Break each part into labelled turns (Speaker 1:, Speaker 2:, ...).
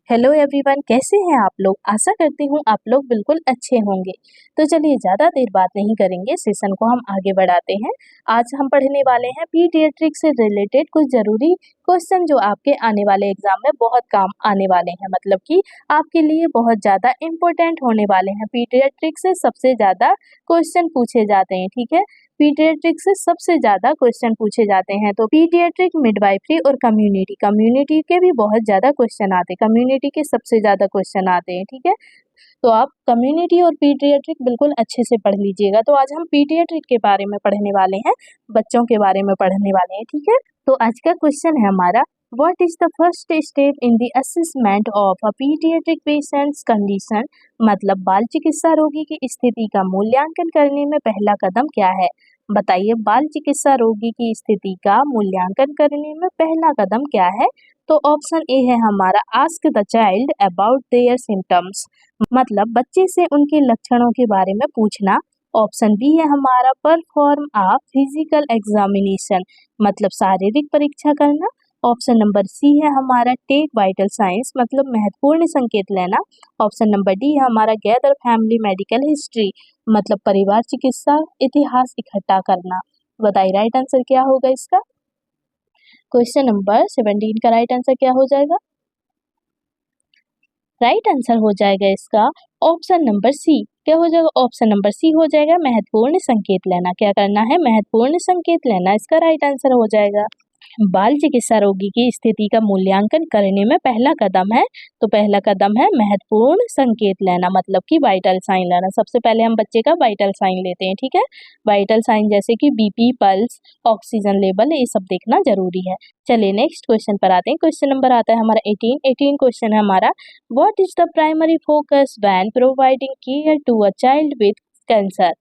Speaker 1: Hello everyone, कैसे हैं आप लोग। आशा करती हूँ आप लोग बिल्कुल अच्छे होंगे। तो चलिए ज़्यादा देर बात नहीं करेंगे, सेशन को हम आगे बढ़ाते हैं। आज हम पढ़ने वाले हैं पीडियाट्रिक से रिलेटेड कुछ ज़रूरी क्वेश्चन जो आपके आने वाले एग्जाम में बहुत काम आने वाले हैं, मतलब कि आपके लिए बहुत ज़्यादा इम्पोर्टेंट होने वाले हैं। पीडियाट्रिक से सबसे ज़्यादा क्वेश्चन पूछे जाते हैं, ठीक है। पीडियाट्रिक से सबसे ज़्यादा क्वेश्चन पूछे जाते हैं। तो पीडियाट्रिक, मिडवाइफरी और कम्युनिटी कम्युनिटी के भी बहुत ज़्यादा क्वेश्चन आते हैं। कम्युनिटी के सबसे ज़्यादा क्वेश्चन आते हैं, ठीक है। तो आप कम्युनिटी और पीडियाट्रिक बिल्कुल अच्छे से पढ़ लीजिएगा। तो आज हम पीडियाट्रिक के बारे में पढ़ने वाले हैं, बच्चों के बारे में पढ़ने वाले हैं, ठीक है। तो आज का क्वेश्चन है हमारा, what is the first step in the assessment of a paediatric patients condition. मतलब बाल चिकित्सा रोगी की स्थिति का मूल्यांकन करने में पहला कदम क्या है। बताइए, बाल चिकित्सा रोगी की स्थिति का मूल्यांकन करने में पहला कदम क्या है। तो ऑप्शन ए है हमारा, ask the child about their symptoms. मतलब बच्चे से उनके लक्षणों के बारे में पूछना। ऑप्शन बी है हमारा, परफॉर्म अ फिजिकल एग्जामिनेशन। मतलब शारीरिक परीक्षा करना। ऑप्शन नंबर सी है हमारा, टेक वाइटल साइंस। मतलब महत्वपूर्ण संकेत लेना। ऑप्शन नंबर डी है हमारा, गैदर फैमिली मेडिकल हिस्ट्री। मतलब परिवार चिकित्सा इतिहास इकट्ठा करना। बताइए राइट आंसर क्या होगा इसका। क्वेश्चन नंबर 17 का राइट आंसर क्या हो जाएगा। राइट आंसर हो जाएगा इसका ऑप्शन नंबर सी। क्या हो जाएगा, ऑप्शन नंबर सी हो जाएगा, महत्वपूर्ण संकेत लेना। क्या करना है, महत्वपूर्ण संकेत लेना, इसका राइट आंसर हो जाएगा। बाल चिकित्सा रोगी की स्थिति का मूल्यांकन करने में पहला कदम है, तो पहला कदम है महत्वपूर्ण संकेत लेना, मतलब कि वाइटल साइन लेना। सबसे पहले हम बच्चे का वाइटल साइन लेते हैं, ठीक है। वाइटल साइन जैसे कि बीपी, पल्स, ऑक्सीजन लेवल, ये सब देखना जरूरी है। चलिए नेक्स्ट क्वेश्चन पर आते हैं। क्वेश्चन नंबर आता है हमारा 18 क्वेश्चन है हमारा, what is the primary focus when providing care to a child with cancer.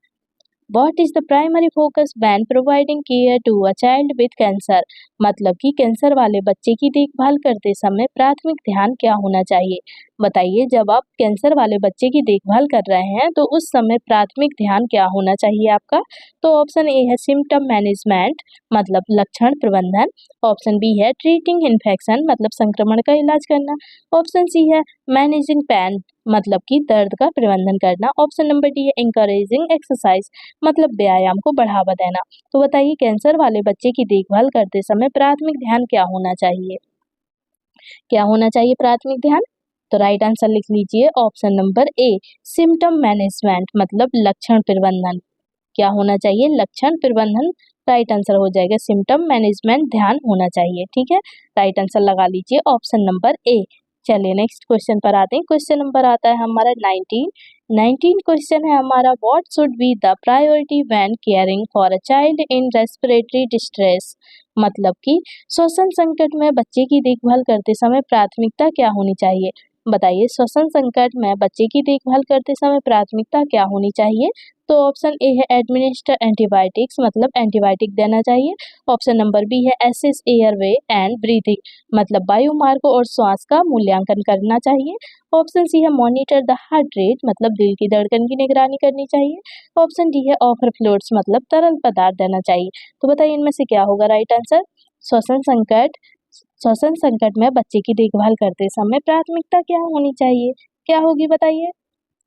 Speaker 1: What is the primary focus when providing care to a child with cancer। मतलब कि कैंसर वाले बच्चे की देखभाल करते समय प्राथमिक ध्यान क्या होना चाहिए। बताइए, जब आप कैंसर वाले बच्चे की देखभाल कर रहे हैं तो उस समय प्राथमिक ध्यान क्या होना चाहिए आपका। तो ऑप्शन ए है सिम्टम मैनेजमेंट, मतलब लक्षण प्रबंधन। ऑप्शन बी है ट्रीटिंग इन्फेक्शन, मतलब संक्रमण का इलाज करना। ऑप्शन सी है मैनेजिंग पेन, मतलब कि दर्द का प्रबंधन करना। ऑप्शन नंबर डी है इंकरेजिंग एक्सरसाइज, मतलब व्यायाम को बढ़ावा देना। तो बताइए, कैंसर वाले बच्चे की देखभाल करते समय प्राथमिक ध्यान क्या होना चाहिए। क्या होना चाहिए प्राथमिक ध्यान। तो राइट आंसर लिख लीजिए ऑप्शन नंबर ए, सिम्टम मैनेजमेंट, मतलब लक्षण प्रबंधन। क्या होना चाहिए, लक्षण प्रबंधन। राइट आंसर हो जाएगा सिम्टम मैनेजमेंट, ध्यान होना चाहिए, ठीक है। राइट आंसर लगा लीजिए ऑप्शन नंबर ए। चलिए नेक्स्ट क्वेश्चन पर आते हैं। क्वेश्चन नंबर आता है हमारा 19 क्वेश्चन है हमारा, what should be the priority when caring for a child in respiratory distress. मतलब कि श्वसन संकट में बच्चे की देखभाल करते समय प्राथमिकता क्या होनी चाहिए। बताइए, श्वसन संकट में बच्चे की देखभाल करते समय प्राथमिकता क्या होनी चाहिए। तो ऑप्शन ए है एडमिनिस्टर एंटीबायोटिक्स, मतलब एंटीबायोटिक देना चाहिए। ऑप्शन नंबर बी है एसेस एयरवे एंड ब्रीथिंग, मतलब वायुमार्ग और श्वास का मूल्यांकन करना चाहिए। ऑप्शन सी है मॉनिटर द हार्ट रेट, मतलब दिल की धड़कन की निगरानी करनी चाहिए। ऑप्शन डी है ऑफर फ्लूइड्स, मतलब तरल पदार्थ देना चाहिए। तो बताइए इनमें से क्या होगा राइट आंसर। श्वसन संकट श्वसन संकट में बच्चे की देखभाल करते समय प्राथमिकता क्या होनी चाहिए, क्या होगी बताइए।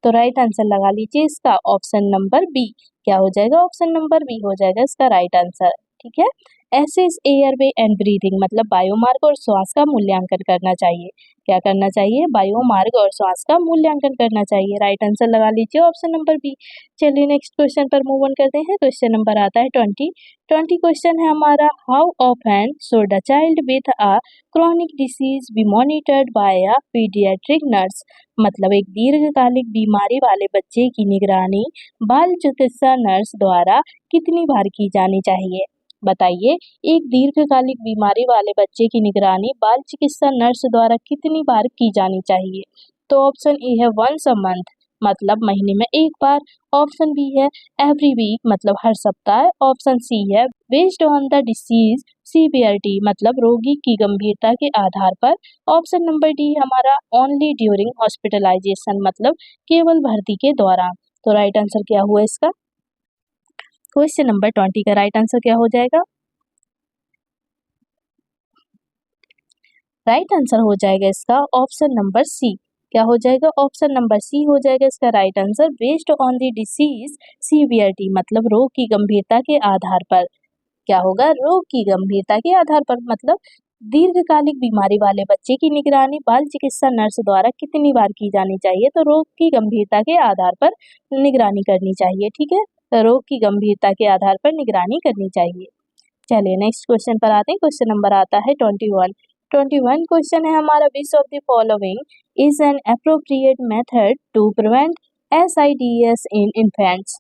Speaker 1: तो राइट आंसर लगा लीजिए इसका ऑप्शन नंबर बी। क्या हो जाएगा, ऑप्शन नंबर बी हो जाएगा इसका राइट आंसर, ठीक है। एसेस एयरवे एंड ब्रीथिंग, मतलब वायुमार्ग और श्वास का मूल्यांकन करना चाहिए। क्या करना चाहिए, वायुमार्ग और श्वास का मूल्यांकन करना चाहिए। राइट आंसर लगा लीजिए ऑप्शन नंबर बी। चलिए नेक्स्ट क्वेश्चन पर मूव ऑन करते हैं। क्वेश्चन नंबर आता है 20 क्वेश्चन है हमारा, how often should a child with a chronic disease B monitored by a paediatric nurse. मतलब एक दीर्घकालिक बीमारी वाले बच्चे की निगरानी बाल चिकित्सा नर्स द्वारा कितनी बार की जानी चाहिए। बताइए, एक दीर्घकालिक बीमारी वाले बच्चे की निगरानी बाल चिकित्सा नर्स द्वारा कितनी बार की जानी चाहिए। तो ऑप्शन ए है वंस अ मंथ, मतलब महीने में एक बार। ऑप्शन बी है एवरी वीक, मतलब हर सप्ताह। ऑप्शन सी है based on the disease severity, मतलब रोगी की गंभीरता के आधार पर। ऑप्शन नंबर डी हमारा ओनली ड्यूरिंग हॉस्पिटलाइजेशन, मतलब केवल भर्ती के दौरान। तो राइट आंसर क्या हुआ इसका। क्वेश्चन नंबर 20 का राइट आंसर क्या हो जाएगा। राइट आंसर हो जाएगा इसका ऑप्शन नंबर सी। क्या हो जाएगा? ऑप्शन नंबर सी हो जाएगा इसका right answer. Based on the disease severity मतलब रोग की गंभीरता के आधार पर। क्या होगा? रोग की गंभीरता के आधार पर मतलब दीर्घकालिक बीमारी वाले बच्चे की निगरानी बाल चिकित्सा नर्स द्वारा कितनी बार की जानी चाहिए? तो रोग की गंभीरता के आधार पर निगरानी करनी चाहिए। ठीक है, तो रोग की गंभीरता के आधार पर निगरानी करनी चाहिए। चलिए नेक्स्ट क्वेश्चन पर आते हैं। क्वेश्चन नंबर आता है 21 क्वेश्चन है हमारा। Which of the following is an appropriate method to prevent SIDS in infants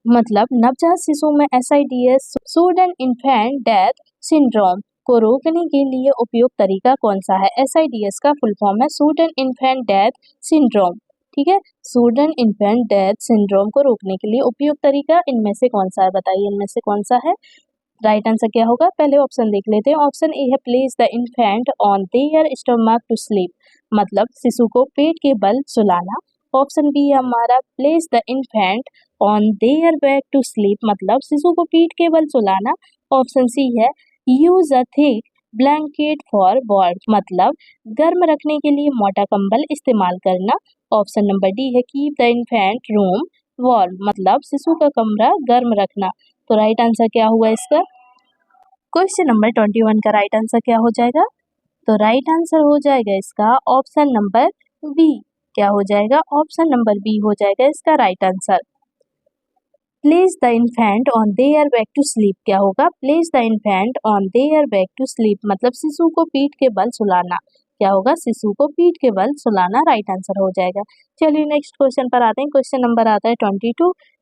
Speaker 1: मतलब नवजात शिशु में SIDS sudden infant death syndrome को रोकने के लिए उपयुक्त तरीका कौन सा है? SIDS का फुल फॉर्म है सूडन इन्फेंट डेथ सिंड्रोम। ठीक है, सूडन इन्फेंट डेथ सिंड्रोम को रोकने के लिए उपयुक्त तरीका इनमें से कौन सा है? बताइए इनमें से कौन सा है? राइट आंसर क्या होगा? पहले ऑप्शन देख लेते हैं। ऑप्शन ए है place the infant on their stomach to sleep मतलब शिशु को पेट के बल सुलाना। ऑप्शन बी है हमारा place the infant on their back to sleep मतलब शिशु को पीठ के बल सुलाना। ऑप्शन सी है use a thick blanket for warm मतलब गर्म रखने के लिए मोटा कंबल इस्तेमाल करना। ऑप्शन नंबर डी है keep the infant room warm मतलब शिशु का कमरा गर्म रखना। तो राइट आंसर क्या हुआ इसका? क्वेश्चन नंबर 21 का राइट आंसर क्या हो जाएगा? तो राइट आंसर हो जाएगा इसका ऑप्शन नंबर बी। क्या हो जाएगा? ऑप्शन नंबर बी हो जाएगा इसका right answer. Place the infant on their back to sleep क्या होगा? Place the infant on their back to sleep मतलब शिशु को पीठ के बल सुलाना। क्या होगा? शिशु को पीठ के बल सुलाना राइट आंसर हो जाएगा। चलिए नेक्स्ट क्वेश्चन पर आते हैं। क्वेश्चन नंबर आता है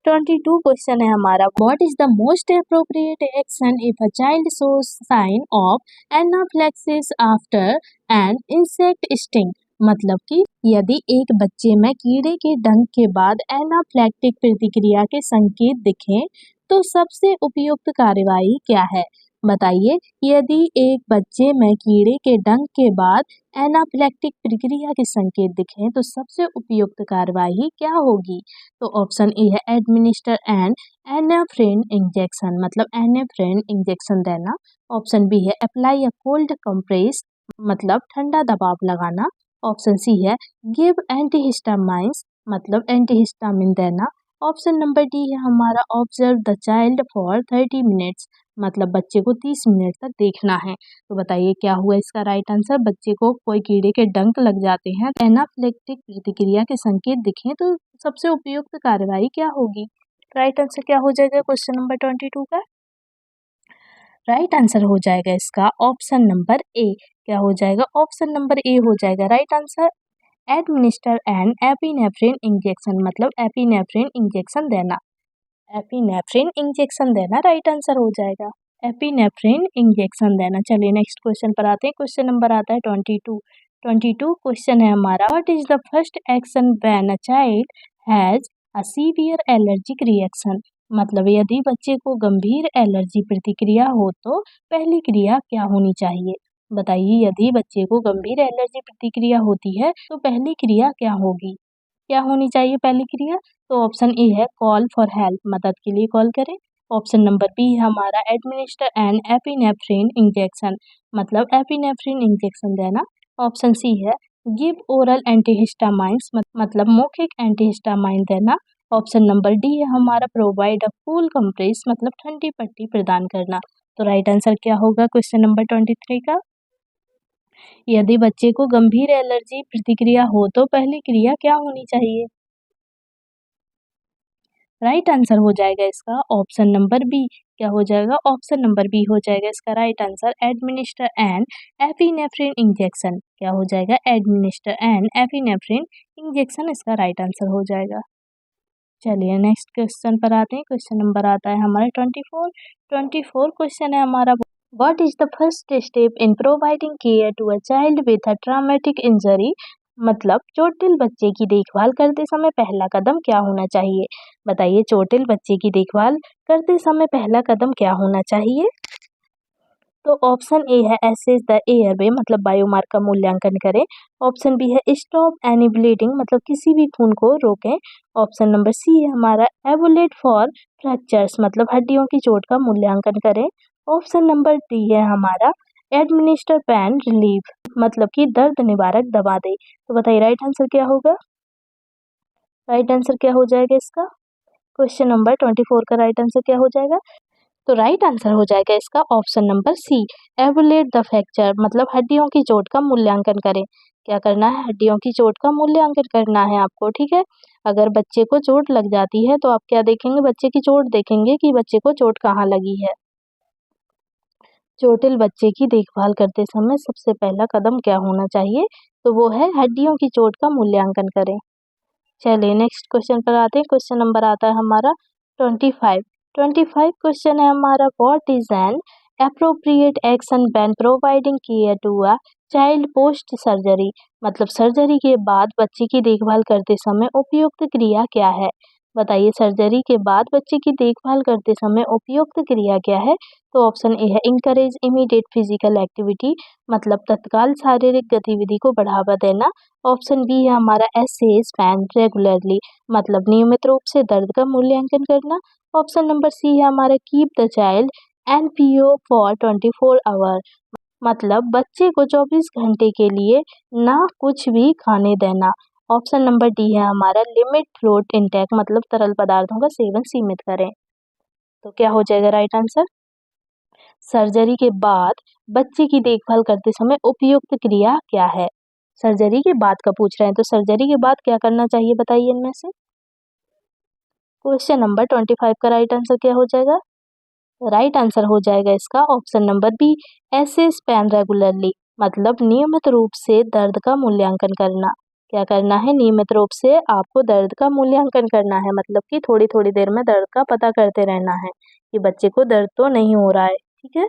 Speaker 1: 22 क्वेश्चन है हमारा। What is the most appropriate action if a child shows sign of anaphylaxis after an insect sting मतलब कि यदि एक बच्चे में कीड़े के डंक के बाद एनाफ्लैक्टिक प्रतिक्रिया के संकेत दिखें तो सबसे उपयुक्त कार्यवाही क्या है? बताइए, यदि एक बच्चे में कीड़े के डंक के बाद एनाफ्लैक्टिक प्रक्रिया के संकेत दिखें तो सबसे उपयुक्त कार्यवाही क्या होगी? तो ऑप्शन ए है एडमिनिस्टर एन एनाफ्रिन इंजेक्शन मतलब एनाफ्रिन इंजेक्शन देना। ऑप्शन बी है अप्लाई अ कोल्ड कंप्रेस मतलब ठंडा दबाव लगाना। ऑप्शन सी है गिव एंटीहिस्टामाइंस मतलब एंटीहिस्टामिन देना। ऑप्शन नंबर डी है हमारा observe the child for 30 minutes मतलब बच्चे को 30 मिनट तक देखना है। तो बताइए क्या हुआ इसका राइट आंसर? बच्चे को कोई कीड़े के डंक लग जाते हैं, एनाफ्लेक्टिक प्रतिक्रिया के संकेत दिखें तो सबसे उपयुक्त कार्यवाही क्या होगी? राइट आंसर क्या हो जाएगा क्वेश्चन नंबर 22 का? राइट आंसर हो जाएगा इसका ऑप्शन नंबर ए। क्या हो जाएगा? ऑप्शन नंबर ए हो जाएगा right answer. Administer N epinephrine injection मतलब एपिनेफ्रिन इंजेक्शन देना। एपिनेफ्रिन इंजेक्शन देना राइट आंसर हो जाएगा। एपिनेफ्रिन इंजेक्शन देना। चलिए नेक्स्ट क्वेश्चन पर आते हैं। क्वेश्चन नंबर आता है 22 क्वेश्चन है हमारा। What is the first action when a child has a severe allergic reaction मतलब यदि बच्चे को गंभीर एलर्जी प्रतिक्रिया हो तो पहली क्रिया क्या होनी चाहिए? बताइए, यदि बच्चे को गंभीर एलर्जी प्रतिक्रिया होती है तो पहली क्रिया क्या होगी? क्या होनी चाहिए पहली क्रिया? तो ऑप्शन ए है कॉल फॉर हेल्प मदद के लिए कॉल करें। ऑप्शन नंबर बी है हमारा एडमिनिस्टर एन एपिनेफ्रिन इंजेक्शन मतलब एपिनेफ्रिन इंजेक्शन देना। ऑप्शन सी है गिव ओरल एंटीहिस्टामाइंस मतलब मौखिक एंटीहिस्टामाइन देना। ऑप्शन नंबर डी है हमारा प्रोवाइड अ कूल कंप्रेस मतलब ठंडी पट्टी प्रदान करना। तो राइट आंसर क्या होगा क्वेश्चन नंबर 23 का? यदि बच्चे को गंभीर एलर्जी प्रतिक्रिया हो तो पहली क्रिया क्या होनी चाहिए? राइट आंसर हो जाएगा इसका ऑप्शन नंबर बी। क्या हो जाएगा? ऑप्शन नंबर बी हो जाएगा इसका right answer. Administer N epinephrine injection क्या हो जाएगा? एडमिनिस्टर एन एपिनेफ्रिन इंजेक्शन इसका राइट आंसर हो जाएगा। चलिए नेक्स्ट क्वेश्चन पर आते हैं। क्वेश्चन नंबर आता है हमारा 24 क्वेश्चन है हमारा। What is the first step in providing care to a child with a traumatic injury मतलब चोटिल बच्चे की देखभाल करते समय पहला कदम क्या होना चाहिए? बताइए, चोटिल बच्चे की देखभाल करते समय पहला कदम क्या होना चाहिए? तो ऑप्शन ए है एसेस द एयरवे मतलब वायुमार्ग का मूल्यांकन करें। ऑप्शन बी है स्टॉप एनी ब्लीडिंग मतलब किसी भी खून को रोकें। ऑप्शन नंबर सी है हमारा एवोलेट फॉर फ्रैक्चर्स मतलब हड्डियों की चोट का मूल्यांकन करें। ऑप्शन नंबर डी है हमारा एडमिनिस्टर पेन रिलीफ मतलब कि दर्द निवारक दवा दे। तो बताइए राइट आंसर क्या होगा? राइट आंसर क्या हो जाएगा इसका? क्वेश्चन नंबर 24 का राइट आंसर क्या हो जाएगा? तो राइट आंसर हो जाएगा इसका option number C, evaluate the fracture मतलब हड्डियों की चोट का मूल्यांकन करें। क्या करना है? हड्डियों की चोट का मूल्यांकन करना है आपको, ठीक है। अगर बच्चे को चोट लग जाती है तो आप क्या देखेंगे? बच्चे की चोट देखेंगे कि बच्चे को चोट कहाँ लगी है। चोटिल बच्चे की देखभाल करते समय सबसे पहला कदम क्या होना चाहिए? तो वो है हड्डियों की चोट का मूल्यांकन करें। चलिए नेक्स्ट क्वेश्चन पर आते हैं। क्वेश्चन नंबर आता है हमारा 25। 25 क्वेश्चन है हमारा, what is an appropriate action when providing care to a child post surgery मतलब सर्जरी के बाद बच्चे की देखभाल करते समय उपयुक्त क्रिया क्या है? बताइए सर्जरी के बाद बच्चे की देखभाल करते समय उपयुक्त क्रिया क्या है? तो ऑप्शन ए है इंकरेज इमीडिएट फिजिकल एक्टिविटी मतलब तत्काल शारीरिक गतिविधि को बढ़ावा देना। ऑप्शन बी है हमारा एसेस पेन रेगुलरली मतलब नियमित रूप से दर्द का मूल्यांकन करना। ऑप्शन नंबर सी है हमारा keep the child NPO for 24 hour मतलब बच्चे को 24 घंटे के लिए ना कुछ भी खाने देना। ऑप्शन नंबर डी है हमारा लिमिट फ्लूइड इंटेक मतलब तरल पदार्थों का सेवन सीमित करें। तो क्या हो जाएगा राइट आंसर? सर्जरी के बाद बच्चे की देखभाल करते समय उपयुक्त क्रिया क्या है? सर्जरी के बाद का पूछ रहे हैं, तो सर्जरी के बाद क्या करना चाहिए बताइए इनमें से? क्वेश्चन नंबर 25 का राइट आंसर क्या हो जाएगा? राइट आंसर हो जाएगा इसका option number B, assess pain regularly मतलब नियमित रूप से दर्द का मूल्यांकन करना। क्या करना है? नियमित रूप से आपको दर्द का मूल्यांकन करना है मतलब कि थोड़ी थोड़ी देर में दर्द का पता करते रहना है कि बच्चे को दर्द तो नहीं हो रहा है, ठीक है।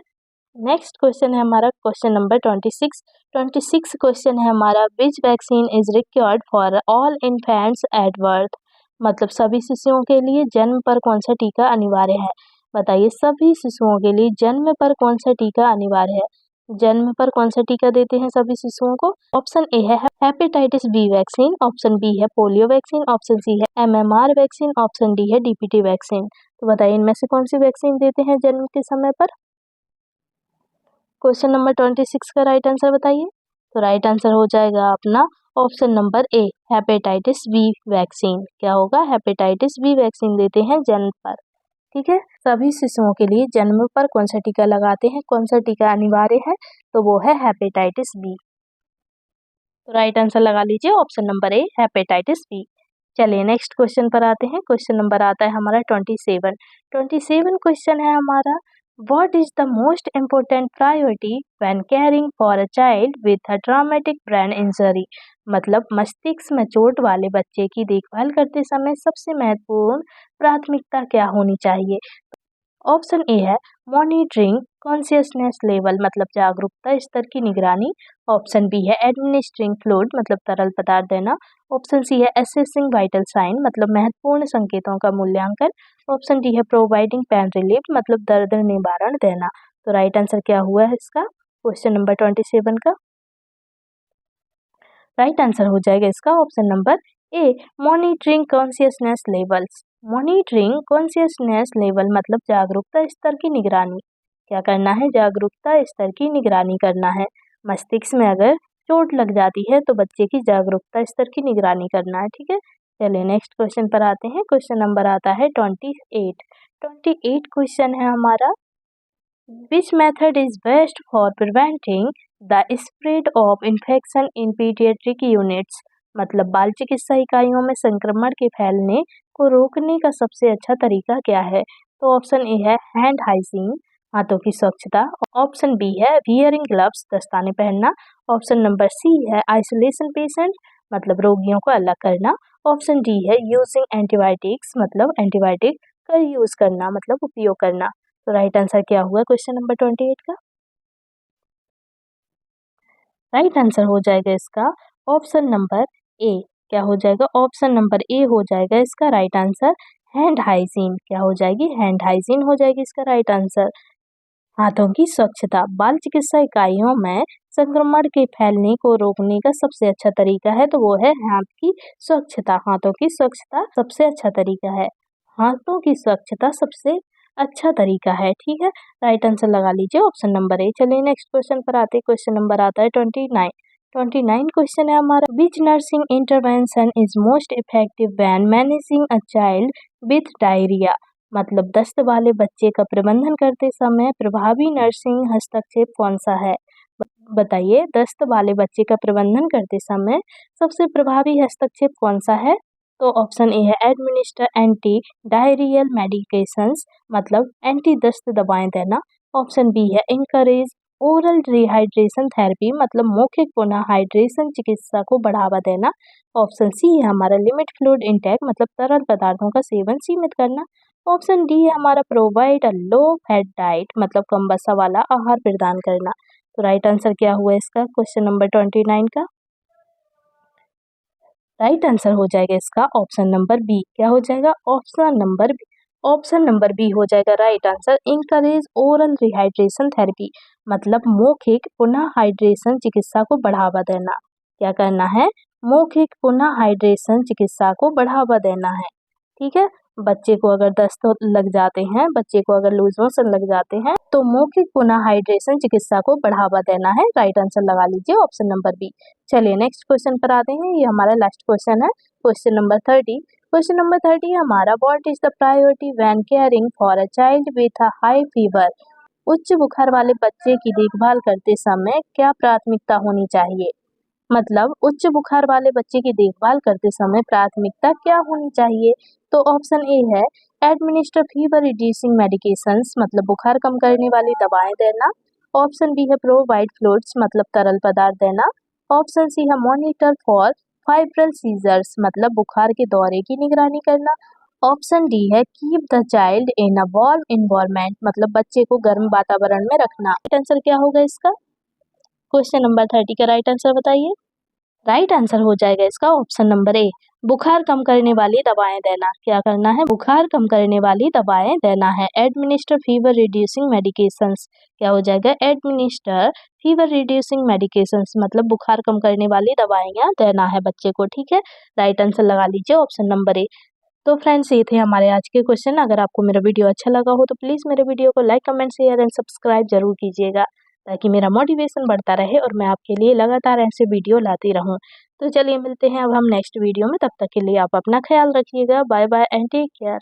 Speaker 1: नेक्स्ट क्वेश्चन है हमारा क्वेश्चन नंबर 26। 26 क्वेश्चन है हमारा, विच vaccine is required for all infants at birth मतलब सभी शिशुओं के लिए जन्म पर कौन सा टीका अनिवार्य है? बताइए सभी शिशुओं के लिए जन्म पर कौन सा टीका अनिवार्य है? जन्म पर कौन सा टीका देते हैं सभी शिशुओं को? ऑप्शन ए है hepatitis B vaccine, option B है पोलियो वैक्सीन, ऑप्शन सी है एमएमआर वैक्सीन, ऑप्शन डी है डीपीटी वैक्सीन। तो बताइए इनमें से कौन सी वैक्सीन देते हैं जन्म के समय पर? क्वेश्चन नंबर 26 का राइट आंसर बताइए। तो राइट आंसर हो जाएगा अपना option number A, hepatitis B vaccine. क्या होगा? हेपेटाइटिस बी वैक्सीन देते हैं जन्म पर, ठीक है। सभी शिशुओं के लिए जन्म पर कौन सा टीका लगाते हैं, कौन सा टीका अनिवार्य है? तो वो है हेपेटाइटिस बी। तो राइट आंसर लगा लीजिए option number A, hepatitis B. चलिए नेक्स्ट क्वेश्चन पर आते हैं। क्वेश्चन नंबर आता है हमारा 27। 27 क्वेश्चन है हमारा, what is the most important priority when caring for a child with a traumatic brain injury मतलब मस्तिष्क में चोट वाले बच्चे की देखभाल करते समय सबसे महत्वपूर्ण प्राथमिकता क्या होनी चाहिए? ऑप्शन ए है मॉनिटरिंग कॉन्शियसनेस लेवल मतलब जागरूकता स्तर की निगरानी। ऑप्शन बी है एडमिनिस्ट्रिंग फ्लूइड मतलब तरल पदार्थ देना। ऑप्शन सी है असेसिंग वाइटल साइन मतलब महत्वपूर्ण संकेतों का मूल्यांकन। ऑप्शन डी है प्रोवाइडिंग पेन रिलीफ मतलब दर्द निवारण देना। तो राइट आंसर क्या हुआ है इसका क्वेश्चन नंबर 27 का? राइट आंसर हो जाएगा इसका ऑप्शन नंबर ए, monitoring consciousness levels. Monitoring consciousness level मतलब जागरूकता स्तर की निगरानी। क्या करना है? जागरूकता स्तर की निगरानी करना है। मस्तिष्क में अगर चोट लग जाती है तो बच्चे की जागरूकता स्तर की निगरानी करना है, ठीक है। चलिए नेक्स्ट क्वेश्चन पर आते हैं। क्वेश्चन नंबर आता है 28। 28 क्वेश्चन है हमारा, which method is best for preventing the spread of infection in pediatric units मतलब बाल चिकित्सा इकाइयों में संक्रमण के फैलने को रोकने का सबसे अच्छा तरीका क्या है? तो ऑप्शन ए है हैंड हाइजीन हाथों की स्वच्छता। ऑप्शन बी है वियरिंग ग्लव्स दस्ताने पहनना। ऑप्शन नंबर सी है आइसोलेशन पेशेंट मतलब रोगियों को अलग करना। ऑप्शन डी है यूजिंग एंटीबायोटिक्स मतलब एंटीबायोटिक का यूज करना मतलब उपयोग करना। तो राइट आंसर क्या हुआ क्वेश्चन नंबर 28 का? राइट आंसर हो जाएगा इसका ऑप्शन नंबर ए। क्या हो जाएगा? ऑप्शन नंबर ए हो जाएगा इसका राइट आंसर, हैंड हाइजीन। क्या हो जाएगी? हैंड हाइजीन हो जाएगी इसका राइट आंसर। हाथों की स्वच्छता बाल चिकित्सा इकाइयों में संक्रमण के फैलने को रोकने का सबसे अच्छा तरीका है, तो वो है हाथ की स्वच्छता। हाथों की स्वच्छता सबसे अच्छा तरीका है। हाथों की स्वच्छता सबसे अच्छा तरीका है, ठीक है। राइट आंसर लगा लीजिए ऑप्शन नंबर ए। चलिए नेक्स्ट क्वेश्चन पर आते हैं। क्वेश्चन नंबर आता है 29 क्वेश्चन है हमारा। विच nursing intervention is most effective when managing a child with diarrhoea. मतलब दस्त वाले बच्चे का प्रबंधन करते समय प्रभावी नर्सिंग हस्तक्षेप कौन सा है। बताइए, दस्त वाले बच्चे का प्रबंधन करते समय सबसे प्रभावी हस्तक्षेप कौन सा है। तो ऑप्शन ए है एडमिनिस्टर एंटी डायरियल मेडिकेशंस, मतलब एंटी दस्त दवाएं देना। ऑप्शन बी है इनकरेज ओरल रिहाइड्रेशन थेरेपी, मतलब मौखिक पुनः हाइड्रेशन चिकित्सा को बढ़ावा देना। ऑप्शन सी है हमारा लिमिट फ्लूइड इंटेक, मतलब तरल पदार्थों का सेवन सीमित करना। ऑप्शन डी है हमारा provide a low fat diet, मतलब कम वसा वाला आहार प्रदान करना। तो राइट आंसर क्या हुआ इसका क्वेश्चन नंबर 29 का। राइट आंसर हो जाएगा इसका ऑप्शन नंबर बी। क्या हो जाएगा option number B. Option number B हो जाएगा right answer. Encourage oral rehydration therapy, मतलब मौखिक पुनः हाइड्रेशन चिकित्सा को बढ़ावा देना। क्या करना है, मौखिक पुनः हाइड्रेशन चिकित्सा को बढ़ावा देना है, ठीक है। बच्चे को अगर दस्त लग जाते हैं, बच्चे को अगर लूज मोशन लग जाते हैं, तो मौखिक पुनः हाइड्रेशन चिकित्सा को बढ़ावा देना है। राइट आंसर लगा लीजिए ऑप्शन नंबर बी। चलिए नेक्स्ट क्वेश्चन पर आते हैं। ये हमारा लास्ट क्वेश्चन है, क्वेश्चन नंबर 30। क्वेश्चन नंबर 30 हमारा, what is the priority when caring for a child with a high fever. उच्च बुखार वाले बच्चे की देखभाल करते समय क्या प्राथमिकता होनी चाहिए। मतलब उच्च बुखार वाले बच्चे की देखभाल करते समय प्राथमिकता क्या होनी चाहिए। तो ऑप्शन ए है एडमिनिस्टर फीवर रिड्यूसिंग मेडिकेशंस, मतलब बुखार कम करने वाली दवाएं देना। ऑप्शन बी है प्रोवाइड फ्लूइड्स, मतलब तरल पदार्थ देना। ऑप्शन सी है मॉनिटर फॉर फाइब्रल सीजर्स, मतलब बुखार के दौरे की निगरानी करना। ऑप्शन डी है keep the child in a warm environment, मतलब बच्चे को गर्म वातावरण में रखना। राइट आंसर क्या होगा इसका क्वेश्चन नंबर 30 का राइट आंसर बताइए। राइट आंसर हो जाएगा इसका ऑप्शन नंबर ए, बुखार कम करने वाली दवाएं देना। क्या करना है, बुखार कम करने वाली दवाएं देना है। एडमिनिस्टर फीवर रिड्यूसिंग मेडिकेशंस, क्या हो जाएगा एडमिनिस्टर फीवर रिड्यूसिंग मेडिकेशंस, मतलब बुखार कम करने वाली दवाइयाँ देना है बच्चे को, ठीक है। राइट आंसर लगा लीजिए ऑप्शन नंबर ए। तो फ्रेंड्स, ये थे हमारे आज के क्वेश्चन। अगर आपको मेरा वीडियो अच्छा लगा हो तो प्लीज़ मेरे वीडियो को like comment share and subscribe जरूर कीजिएगा, ताकि मेरा मोटिवेशन बढ़ता रहे और मैं आपके लिए लगातार ऐसे वीडियो लाती रहूं। तो चलिए मिलते हैं अब हम नेक्स्ट वीडियो में, तब तक के लिए आप अपना ख्याल रखिएगा। Bye bye and take care.